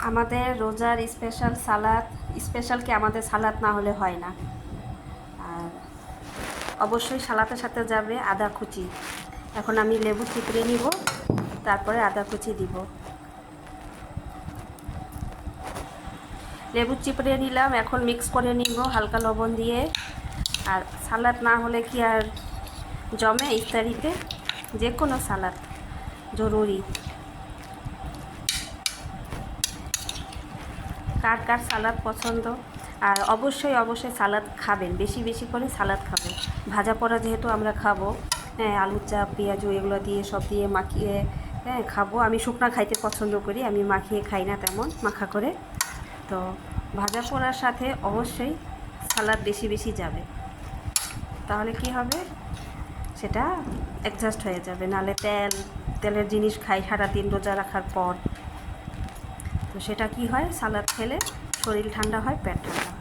আমাদের রোজার স্পেশাল সালাদ, স্পেশাল কি আমাদের সালাদ না হলে হয় না। আর অবশ্যই সালাদের সাথে যাবে আদা কুচি। এখন আমি লেবু চিপড়ে নিব, তারপরে আদা কুচি দিব। লেবু চিপড়ে নিলাম, এখন মিক্স করে নিব হালকা লবণ দিয়ে। আর সালাদ না হলে কি আর জমে ইফতারিতে? যে কোনো সালাদ জরুরি। কার কার সালাদ পছন্দ? আর অবশ্যই অবশ্যই সালাদ খাবেন, বেশি বেশি করে সালাদ খাবেন। ভাজা পোড়া যেহেতু আমরা খাবো, হ্যাঁ, আলুর চাপ পেঁয়াজু এগুলো দিয়ে সব দিয়ে মাখিয়ে হ্যাঁ খাবো। আমি শুকনা খাইতে পছন্দ করি, আমি মাখিয়ে খাই না তেমন মাখা করে। তো ভাজা পোড়ার সাথে অবশ্যই সালাদ বেশি বেশি যাবে, তাহলে কি হবে, সেটা অ্যাডজাস্ট হয়ে যাবে। নাহলে তেলের জিনিস খাই সারাদিন রোজা রাখার পর, তো সেটা কি হয়, সালাদ খেলে শরীর ঠান্ডা হয়, পেট ঠান্ডা হয়।